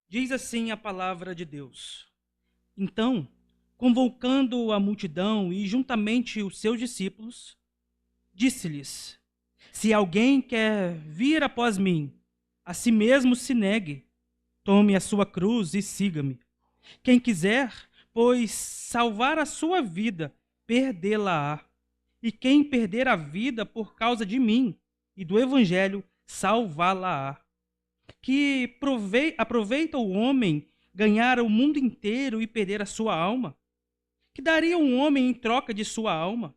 Diz assim a palavra de Deus. Então, convocando a multidão e juntamente os seus discípulos, disse-lhes: Se alguém quer vir após mim, a si mesmo se negue, tome a sua cruz e siga-me. Quem quiser, pois, salvar a sua vida, perdê-la-á. E quem perder a vida por causa de mim e do evangelho, salvá-la-á. Que aproveita o homem ganhar o mundo inteiro e perder a sua alma? Que daria um homem em troca de sua alma?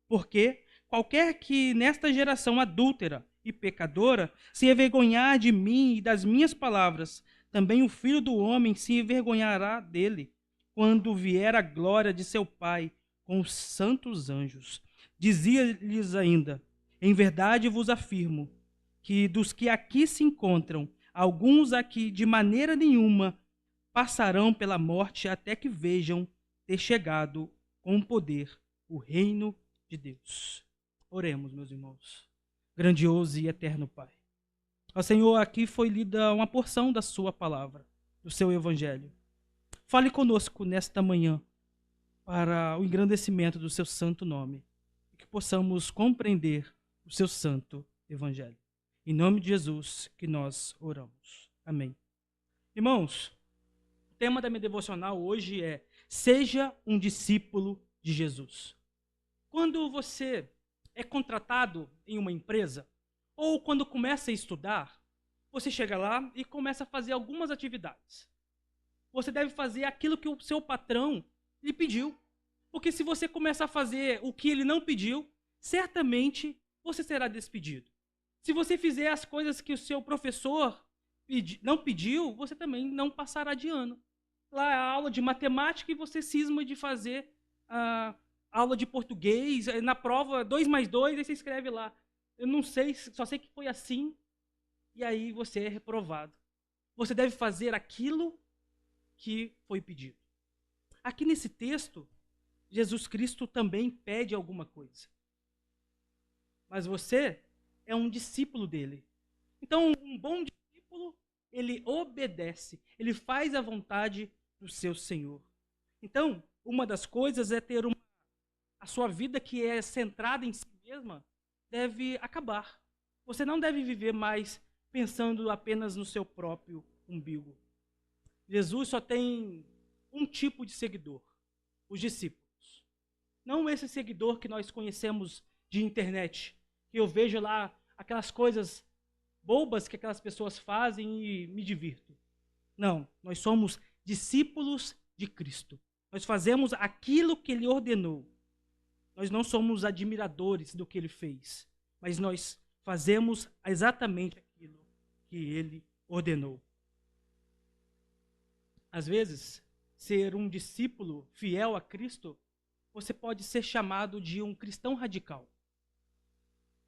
Porque qualquer que nesta geração adúltera e pecadora se envergonhar de mim e das minhas palavras, também o Filho do Homem se envergonhará dele, quando vier a glória de seu Pai com os santos anjos. Dizia-lhes ainda: Em verdade vos afirmo que dos que aqui se encontram, alguns aqui de maneira nenhuma passarão pela morte até que vejam ter chegado com poder o reino de Deus. Oremos, meus irmãos. Grandioso e eterno Pai. Ao Senhor, aqui foi lida uma porção da sua palavra, do seu evangelho. Fale conosco nesta manhã para o engrandecimento do seu santo nome e que possamos compreender o seu santo evangelho. Em nome de Jesus que nós oramos. Amém. Irmãos, o tema da minha devocional hoje é: seja um discípulo de Jesus. Quando você é contratado em uma empresa, ou quando começa a estudar, você chega lá e começa a fazer algumas atividades. Você deve fazer aquilo que o seu patrão lhe pediu. Porque se você começar a fazer o que ele não pediu, certamente você será despedido. Se você fizer as coisas que o seu professor não pediu, você também não passará de ano. Lá é a aula de matemática e você cisma de fazer a aula de português, na prova 2 mais 2, aí você escreve lá. Eu não sei, só sei que foi assim, e aí você é reprovado. Você deve fazer aquilo que foi pedido. Aqui nesse texto, Jesus Cristo também pede alguma coisa. Mas você é um discípulo dele. Então, um bom discípulo, ele obedece, ele faz a vontade do seu Senhor. Então, uma das coisas é ter a sua vida que é centrada em si mesma deve acabar. Você não deve viver mais pensando apenas no seu próprio umbigo. Jesus só tem um tipo de seguidor, os discípulos. Não esse seguidor que nós conhecemos de internet, que eu vejo lá aquelas coisas bobas que aquelas pessoas fazem e me divirto. Não, nós somos discípulos de Cristo. Nós fazemos aquilo que ele ordenou. Nós não somos admiradores do que ele fez, mas nós fazemos exatamente aquilo que ele ordenou. Às vezes, ser um discípulo fiel a Cristo, você pode ser chamado de um cristão radical.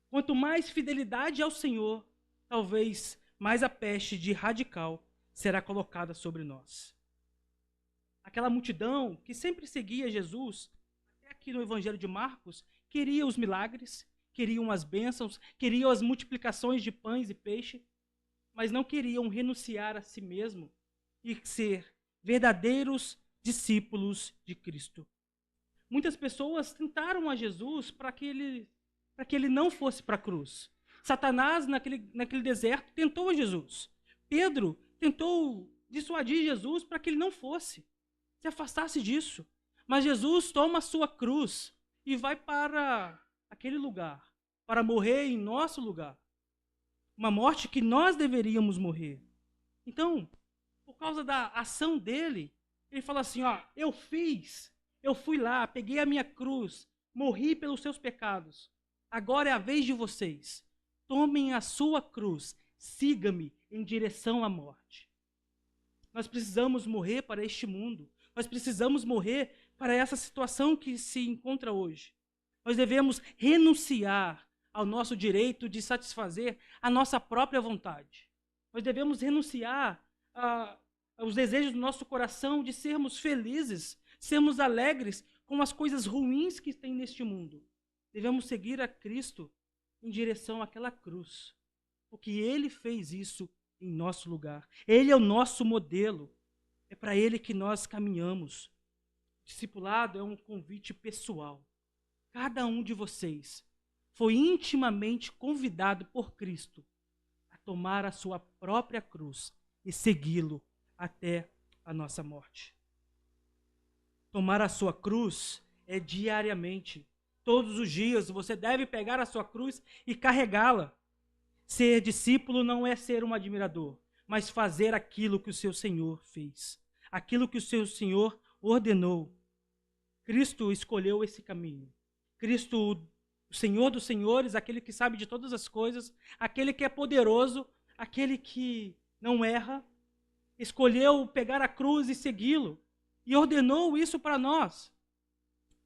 Quanto mais fidelidade ao Senhor, talvez mais a peste de radical será colocada sobre nós. Aquela multidão que sempre seguia Jesus, até aqui no Evangelho de Marcos, queria os milagres, queriam as bênçãos, queriam as multiplicações de pães e peixe, mas não queriam renunciar a si mesmo e ser verdadeiros discípulos de Cristo. Muitas pessoas tentaram a Jesus para que ele não fosse para a cruz. Satanás, naquele deserto, tentou a Jesus. Pedro tentou dissuadir Jesus para que ele não fosse, se afastasse disso. Mas Jesus toma a sua cruz e vai para aquele lugar, para morrer em nosso lugar. Uma morte que nós deveríamos morrer. Então, por causa da ação dele, ele fala assim, ó, eu fui lá, peguei a minha cruz, morri pelos seus pecados. Agora é a vez de vocês. Tomem a sua cruz, siga-me em direção à morte. Nós precisamos morrer para este mundo. Nós precisamos morrer para essa situação que se encontra hoje. Nós devemos renunciar ao nosso direito de satisfazer a nossa própria vontade. Nós devemos renunciar aos desejos do nosso coração de sermos felizes, sermos alegres com as coisas ruins que tem neste mundo. Devemos seguir a Cristo em direção àquela cruz, porque ele fez isso em nosso lugar. Ele é o nosso modelo. É para ele que nós caminhamos. Discipulado é um convite pessoal. Cada um de vocês foi intimamente convidado por Cristo a tomar a sua própria cruz e segui-lo até a nossa morte. Tomar a sua cruz é diariamente. Todos os dias você deve pegar a sua cruz e carregá-la. Ser discípulo não é ser um admirador, mas fazer aquilo que o seu Senhor fez, aquilo que o seu Senhor ordenou. Cristo escolheu esse caminho. Cristo, o Senhor dos senhores, aquele que sabe de todas as coisas, aquele que é poderoso, aquele que não erra, escolheu pegar a cruz e segui-lo, e ordenou isso para nós.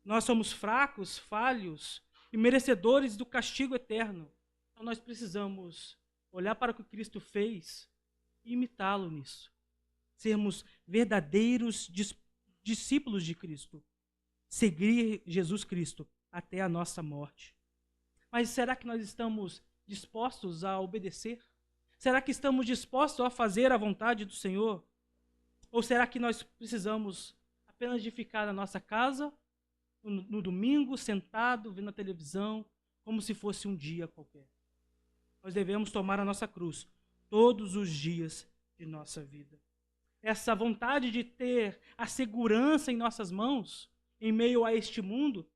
Nós somos fracos, falhos e merecedores do castigo eterno. Então nós precisamos olhar para o que Cristo fez e imitá-lo nisso. Sermos verdadeiros discípulos de Cristo. Seguir Jesus Cristo até a nossa morte. Mas será que nós estamos dispostos a obedecer? Será que estamos dispostos a fazer a vontade do Senhor? Ou será que nós precisamos apenas de ficar na nossa casa, no domingo, sentado, vendo a televisão, como se fosse um dia qualquer? Nós devemos tomar a nossa cruz todos os dias de nossa vida. Essa vontade de ter a segurança em nossas mãos, em meio a este mundo,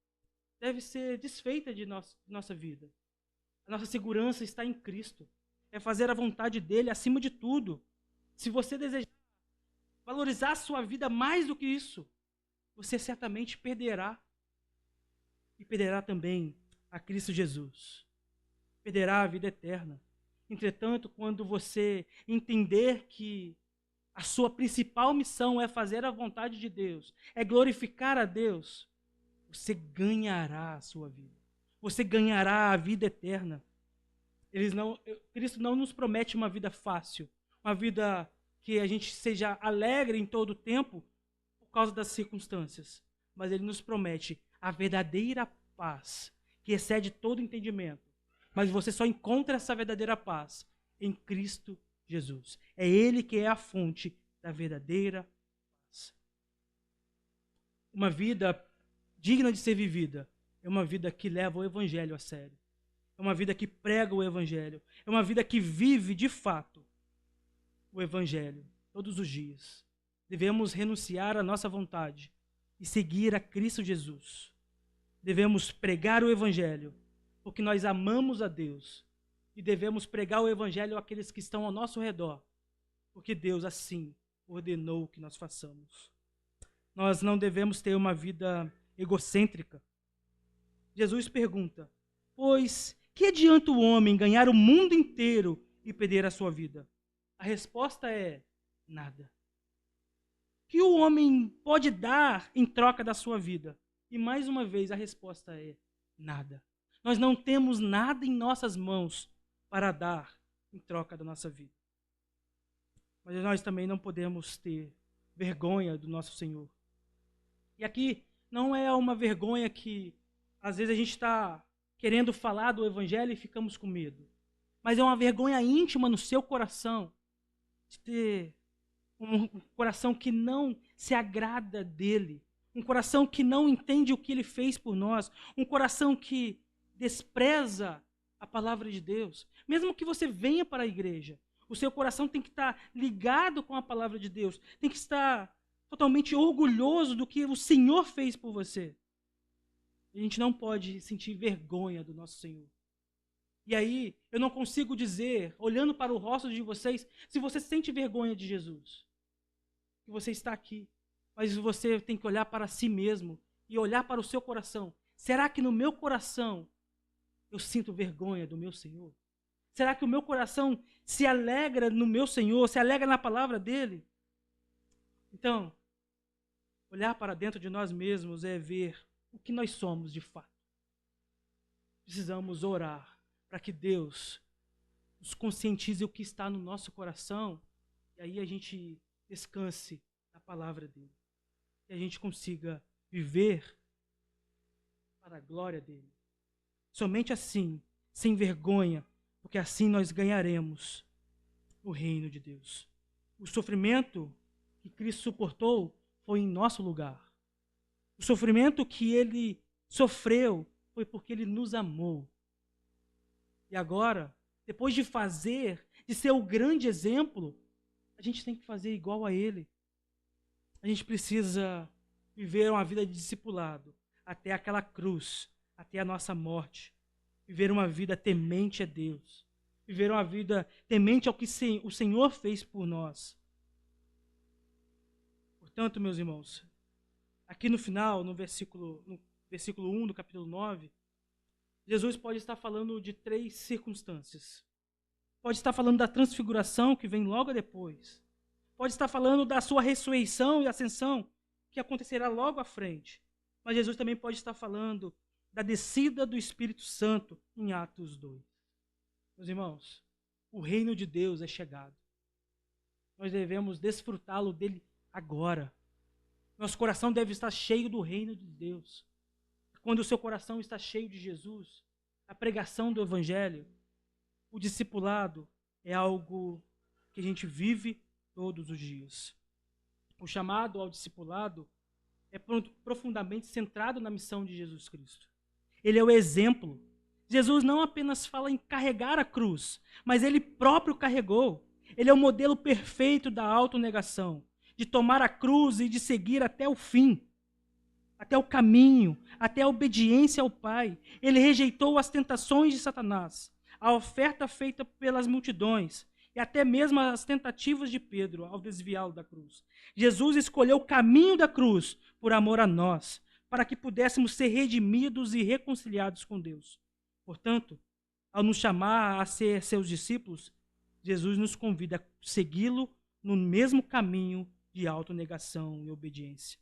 deve ser desfeita de nossa vida. A nossa segurança está em Cristo. É fazer a vontade dele acima de tudo. Se você desejar valorizar a sua vida mais do que isso, você certamente perderá. E perderá também a Cristo Jesus. Perderá a vida eterna. Entretanto, quando você entender que a sua principal missão é fazer a vontade de Deus, é glorificar a Deus, você ganhará a sua vida. Você ganhará a vida eterna. Cristo não nos promete uma vida fácil, uma vida que a gente seja alegre em todo o tempo por causa das circunstâncias. Mas ele nos promete a verdadeira paz, que excede todo entendimento. Mas você só encontra essa verdadeira paz em Cristo Jesus. É ele que é a fonte da verdadeira paz. Uma vida digna de ser vivida é uma vida que leva o evangelho a sério. É uma vida que prega o evangelho. É uma vida que vive de fato o evangelho todos os dias. Devemos renunciar à nossa vontade e seguir a Cristo Jesus. Devemos pregar o evangelho porque nós amamos a Deus. E devemos pregar o evangelho àqueles que estão ao nosso redor, porque Deus assim ordenou que nós façamos. Nós não devemos ter uma vida egocêntrica. Jesus pergunta: pois que adianta o homem ganhar o mundo inteiro e perder a sua vida? A resposta é nada. O que o homem pode dar em troca da sua vida? E mais uma vez a resposta é nada. Nós não temos nada em nossas mãos para dar em troca da nossa vida. Mas nós também não podemos ter vergonha do nosso Senhor. E aqui não é uma vergonha que às vezes a gente está querendo falar do Evangelho e ficamos com medo. Mas é uma vergonha íntima no seu coração, de ter um coração que não se agrada dele, um coração que não entende o que ele fez por nós, um coração que despreza a palavra de Deus. Mesmo que você venha para a igreja, o seu coração tem que estar ligado com a palavra de Deus, tem que estar totalmente orgulhoso do que o Senhor fez por você. A gente não pode sentir vergonha do nosso Senhor. E aí, eu não consigo dizer, olhando para o rosto de vocês, se você sente vergonha de Jesus, que você está aqui, mas você tem que olhar para si mesmo e olhar para o seu coração. Será que no meu coração eu sinto vergonha do meu Senhor? Será que o meu coração se alegra no meu Senhor, se alegra na palavra dele? Então, olhar para dentro de nós mesmos é ver o que nós somos de fato. Precisamos orar para que Deus nos conscientize o que está no nosso coração e aí a gente descanse na palavra dele. E a gente consiga viver para a glória dele. Somente assim, sem vergonha, porque assim nós ganharemos no reino de Deus. O sofrimento que Cristo suportou foi em nosso lugar. O sofrimento que ele sofreu foi porque ele nos amou. E agora, depois de ser o grande exemplo, a gente tem que fazer igual a ele. A gente precisa viver uma vida de discipulado até aquela cruz, até a nossa morte. Viver uma vida temente a Deus. Viver uma vida temente ao que o Senhor fez por nós. Portanto, meus irmãos, aqui no final, no versículo 1 do capítulo 9, Jesus pode estar falando de 3 circunstâncias. Pode estar falando da transfiguração, que vem logo depois. Pode estar falando da sua ressurreição e ascensão, que acontecerá logo à frente. Mas Jesus também pode estar falando da descida do Espírito Santo em Atos 2. Meus irmãos, o reino de Deus é chegado. Nós devemos desfrutá-lo dele agora. Nosso coração deve estar cheio do reino de Deus. Quando o seu coração está cheio de Jesus, a pregação do Evangelho, o discipulado é algo que a gente vive todos os dias. O chamado ao discipulado é profundamente centrado na missão de Jesus Cristo. Ele é o exemplo. Jesus não apenas fala em carregar a cruz, mas ele próprio carregou. Ele é o modelo perfeito da autonegação, de tomar a cruz e de seguir até o fim, até o caminho, até a obediência ao Pai. Ele rejeitou as tentações de Satanás, a oferta feita pelas multidões e até mesmo as tentativas de Pedro ao desviá-lo da cruz. Jesus escolheu o caminho da cruz por amor a nós, para que pudéssemos ser redimidos e reconciliados com Deus. Portanto, ao nos chamar a ser seus discípulos, Jesus nos convida a segui-lo no mesmo caminho de autonegação e obediência.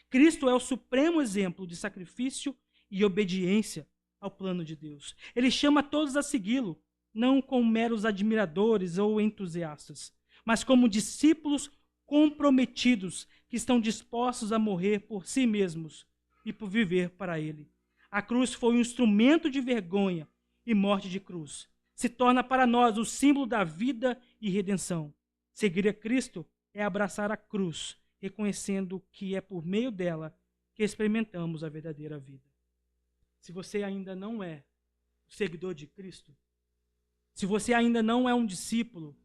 Cristo é o supremo exemplo de sacrifício e obediência ao plano de Deus. Ele chama todos a segui-lo, não como meros admiradores ou entusiastas, mas como discípulos comprometidos que estão dispostos a morrer por si mesmos e por viver para ele. A cruz foi um instrumento de vergonha e morte de cruz. Se torna para nós o símbolo da vida e redenção. Seguir a Cristo é abraçar a cruz, reconhecendo que é por meio dela que experimentamos a verdadeira vida. Se você ainda não é um seguidor de Cristo, se você ainda não é um discípulo,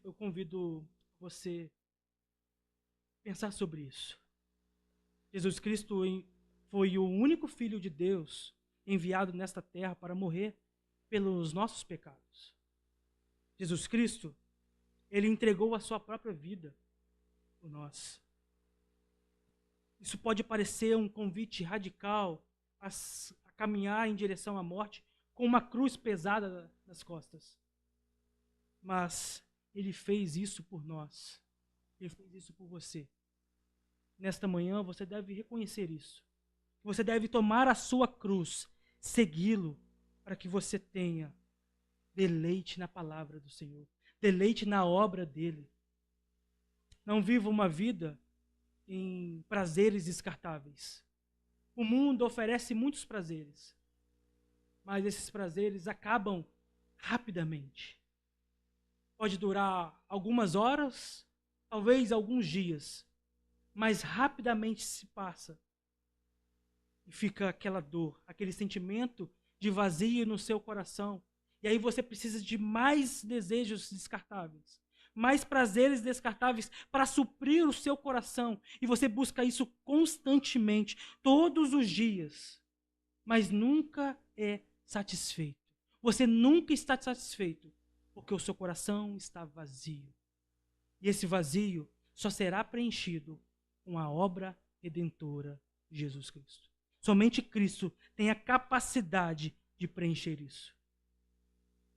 eu convido você a pensar sobre isso. Jesus Cristo foi o único Filho de Deus enviado nesta terra para morrer pelos nossos pecados. Jesus Cristo, ele entregou a sua própria vida por nós. Isso pode parecer um convite radical a caminhar em direção à morte com uma cruz pesada nas costas. Mas ele fez isso por nós. Ele fez isso por você. Nesta manhã você deve reconhecer isso. Você deve tomar a sua cruz, segui-lo, para que você tenha deleite na palavra do Senhor, deleite na obra dele. Não viva uma vida em prazeres descartáveis. O mundo oferece muitos prazeres, mas esses prazeres acabam rapidamente. Pode durar algumas horas, talvez alguns dias, mas rapidamente se passa. E fica aquela dor, aquele sentimento de vazio no seu coração. E aí você precisa de mais desejos descartáveis, mais prazeres descartáveis para suprir o seu coração. E você busca isso constantemente, todos os dias. Mas nunca é satisfeito. Você nunca está satisfeito, porque o seu coração está vazio. E esse vazio só será preenchido com a obra redentora de Jesus Cristo. Somente Cristo tem a capacidade de preencher isso.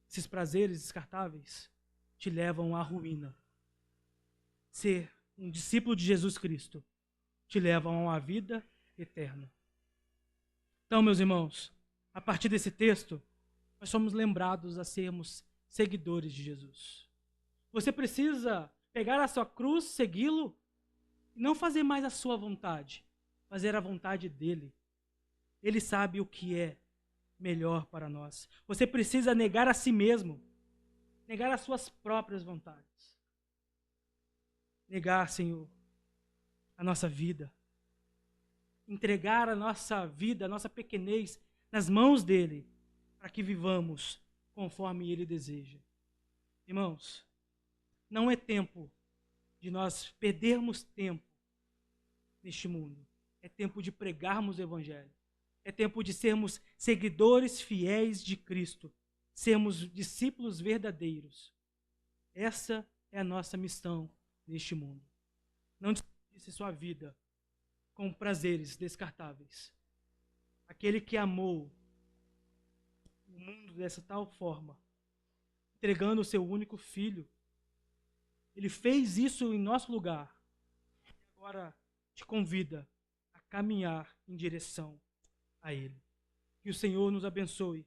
Esses prazeres descartáveis te levam à ruína. Ser um discípulo de Jesus Cristo te leva a uma vida eterna. Então, meus irmãos, a partir desse texto, nós somos lembrados a sermos seguidores de Jesus. Você precisa pegar a sua cruz, segui-lo, e não fazer mais a sua vontade, fazer a vontade dele. Ele sabe o que é melhor para nós. Você precisa negar a si mesmo. negar as suas próprias vontades, negar, Senhor, a nossa vida, entregar a nossa vida, a nossa pequenez nas mãos dele, para que vivamos conforme ele deseja. Irmãos, não é tempo de nós perdermos tempo neste mundo. É tempo de pregarmos o evangelho. É tempo de sermos seguidores fiéis de Cristo, sermos discípulos verdadeiros. Essa é a nossa missão neste mundo. Não desperdice sua vida com prazeres descartáveis. Aquele que amou o mundo dessa tal forma, entregando o seu único filho, ele fez isso em nosso lugar. E agora te convida a caminhar em direção a ele. Que o Senhor nos abençoe